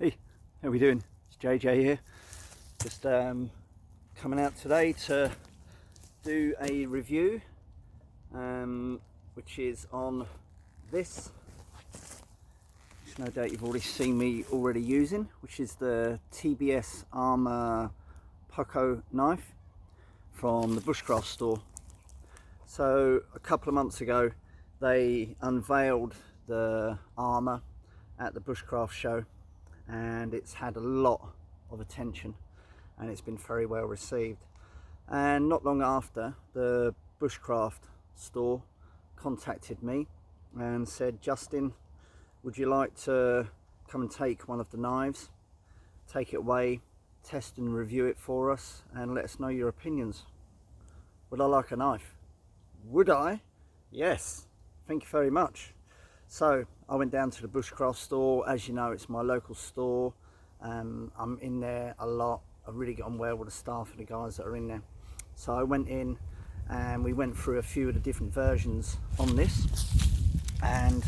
Hey, how we doing? It's JJ here. Just coming out today to do a review, which is on this, which no doubt you've already seen me using, which is the TBS Ahma pukko knife from the bushcraft store. So a couple of months ago they unveiled the Ahma at the bushcraft show, and it's had a lot of attention and it's been very well received. And not long after, the bushcraft store contacted me and said, Justin, would you like to come and take one of the knives, take it away, test and review it for us, and let us know your opinions? Would I like a knife? Would I? Yes, thank you very much. So I went down to the bushcraft store. As you know, it's my local store. I'm in there a lot. I've really got on well with the staff and the guys that are in there. So I went in and we went through a few of the different versions on this, and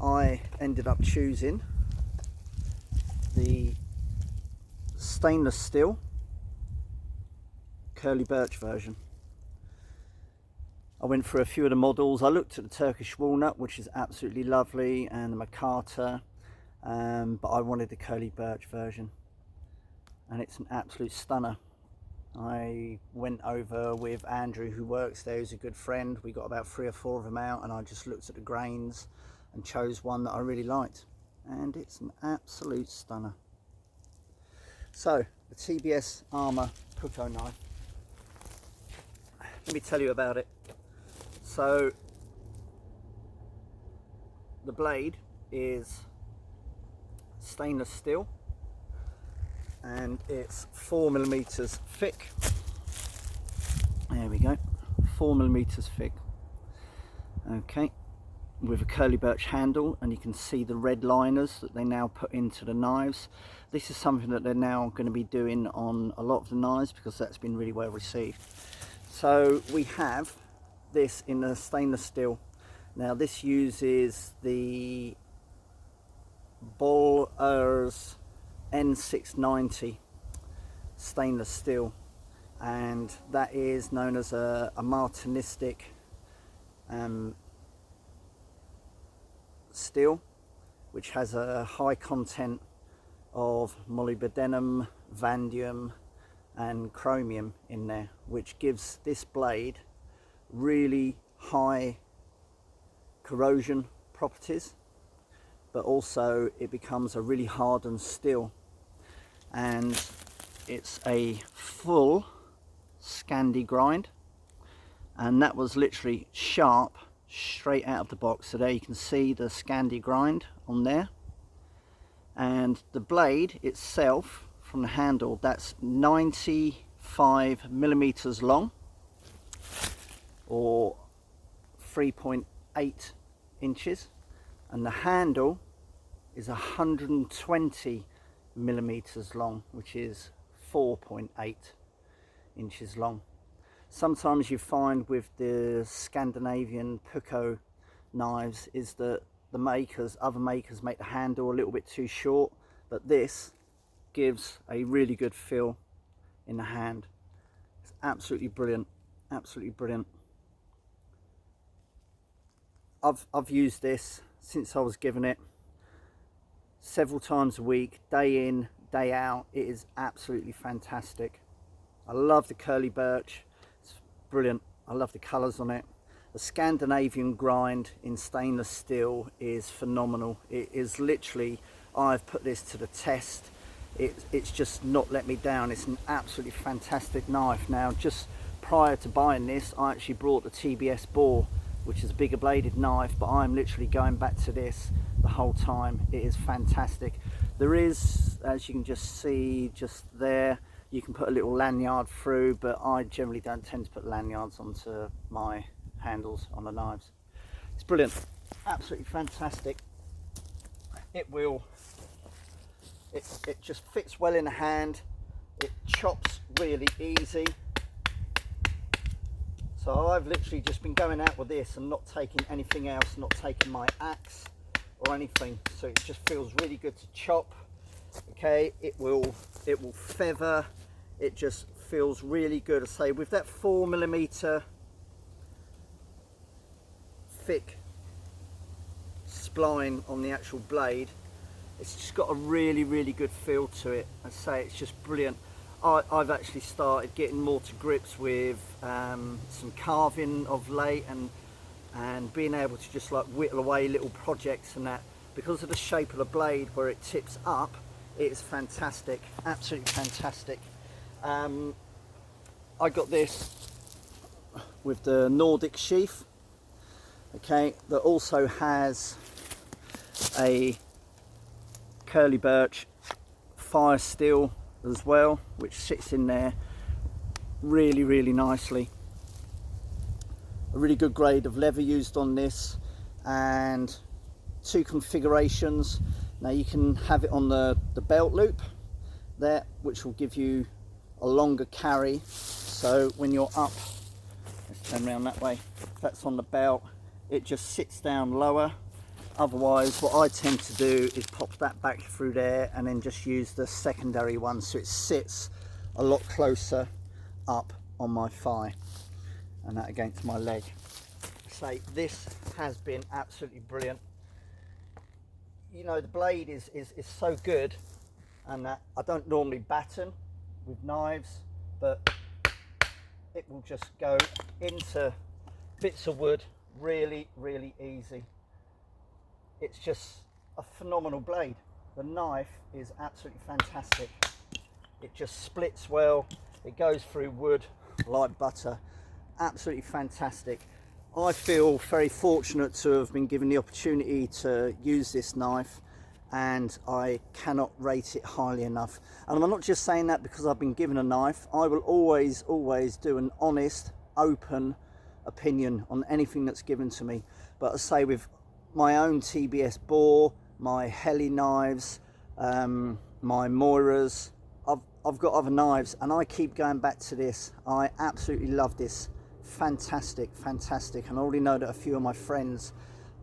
I ended up choosing the stainless steel curly birch version. I went through a few of the models. I looked at the Turkish walnut, which is absolutely lovely, and the Makata, but I wanted the curly birch version, and it's an absolute stunner. I went over with Andrew, who works there, who's a good friend. We got about 3 or 4 of them out, and I just looked at the grains and chose one that I really liked, and it's an absolute stunner. So the TBS Ahma pukko knife, let me tell you about it. So the blade is stainless steel and it's 4mm thick. There we go, 4mm thick. Okay, with a curly birch handle, and you can see the red liners that they now put into the knives. This is something that they're now going to be doing on a lot of the knives because that's been really well received. So we have this in a stainless steel. Now this uses the Ballers N690 stainless steel, and that is known as a martinistic steel, which has a high content of molybdenum, vanadium and chromium in there, which gives this blade really high corrosion properties, but also it becomes a really hardened steel. And it's a full Scandi grind, and that was literally sharp straight out of the box. So there you can see the Scandi grind on there, and the blade itself from the handle, that's 95mm long, or 3.8 inches, and the handle is 120mm long, which is 4.8 inches long. Sometimes you find with the Scandinavian pukko knives is that the other makers make the handle a little bit too short, but this gives a really good feel in the hand. It's absolutely brilliant, absolutely brilliant. I've used this since I was given it several times a week, day in, day out. It is absolutely fantastic. I love the curly birch, it's brilliant. I love the colours on it. The Scandinavian grind in stainless steel is phenomenal. It is literally, I've put this to the test. It's just not let me down. It's an absolutely fantastic knife. Now, just prior to buying this, I actually brought the TBS bore, which is a bigger bladed knife, but I'm literally going back to this the whole time. It is fantastic. There is, as you can just see just there, you can put a little lanyard through, but I generally don't tend to put lanyards onto my handles on the knives. It's brilliant, absolutely fantastic. It just fits well in the hand. It chops really easy. So I've literally just been going out with this and not taking anything else, not taking my axe or anything. So it just feels really good to chop. Okay, it will feather. It just feels really good. I say with that 4mm thick spline on the actual blade, it's just got a really good feel to it. I say it's just brilliant. I've actually started getting more to grips with some carving of late, and being able to just like whittle away little projects and that, because of the shape of the blade where it tips up. It is fantastic, absolutely fantastic. I got this with the Nordic sheath, okay, that also has a curly birch fire steel as well, which sits in there really nicely. A really good grade of leather used on this, and 2 configurations. Now you can have it on the belt loop there, which will give you a longer carry. So when you're up, let's turn around that way, that's on the belt, it just sits down lower. Otherwise, what I tend to do is pop that back through there and then just use the secondary one, so it sits a lot closer up on my thigh and that against my leg. Say this has been absolutely brilliant. You know, the blade is so good, and that I don't normally batten with knives, but it will just go into bits of wood really easy. It's just a phenomenal blade. The knife is absolutely fantastic. It just splits well, it goes through wood like butter. Absolutely fantastic. I feel very fortunate to have been given the opportunity to use this knife, and I cannot rate it highly enough. And I'm not just saying that because I've been given a knife. I will always do an honest, open opinion on anything that's given to me. But I say, with my own TBS bore, my heli knives, my Moiras, I've got other knives, and I keep going back to this. I absolutely love this. Fantastic, and I already know that a few of my friends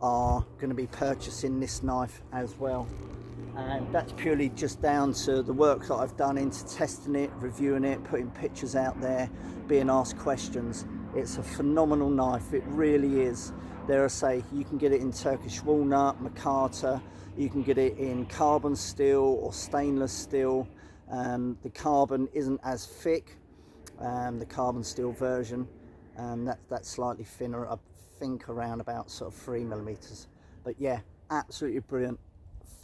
are going to be purchasing this knife as well, and that's purely just down to the work that I've done into testing it, reviewing it, putting pictures out there, being asked questions. It's a phenomenal knife, it really is. Dare I say, you can get it in Turkish walnut, micarta, you can get it in carbon steel or stainless steel. The carbon isn't as thick, the carbon steel version. That's slightly thinner, I think around about sort of 3mm. But yeah, absolutely brilliant,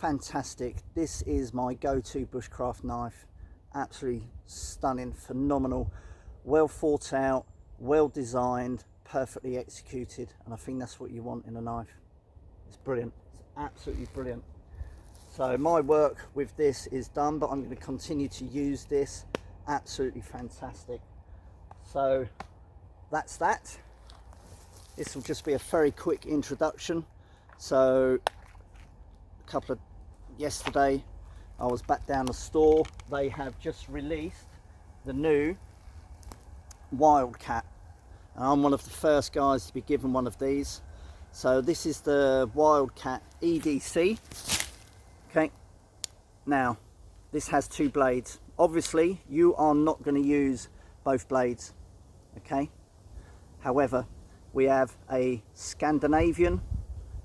fantastic. This is my go-to bushcraft knife. Absolutely stunning, phenomenal, well thought out, well designed, perfectly executed, and I think that's what you want in a knife. It's brilliant, it's absolutely brilliant. So my work with this is done, but I'm going to continue to use this. Absolutely fantastic. So that's that. This will just be a very quick introduction. So yesterday I was back down the store. They have just released the new Wildcat, and I'm one of the first guys to be given one of these. So this is the Wildcat EDC. Okay, now this has 2 blades. Obviously you are not going to use both blades, okay? However, we have a Scandinavian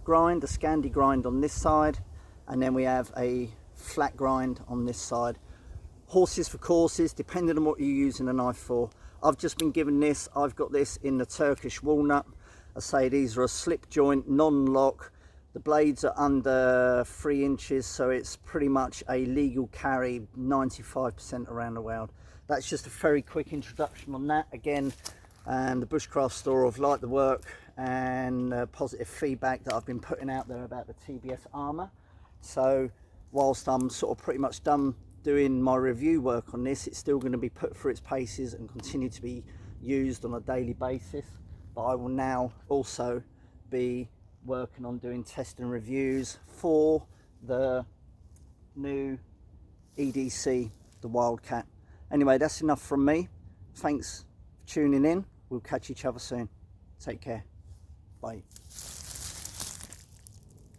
grind, a Scandi grind on this side, and then we have a flat grind on this side. Horses for courses, depending on what you're using the knife for. I've just been given this. I've got this in the Turkish walnut. I say these are a slip joint, non-lock. The blades are under 3 inches, so it's pretty much a legal carry 95% around the world. That's just a very quick introduction on that. Again, the bushcraft store have liked the work and positive feedback that I've been putting out there about the TBS Ahma. So whilst I'm sort of pretty much done doing my review work on this, it's still going to be put through its paces and continue to be used on a daily basis. But I will now also be working on doing testing reviews for the new EDC, the Wildcat. Anyway, that's enough from me. Thanks for tuning in. We'll catch each other soon. Take care. Bye.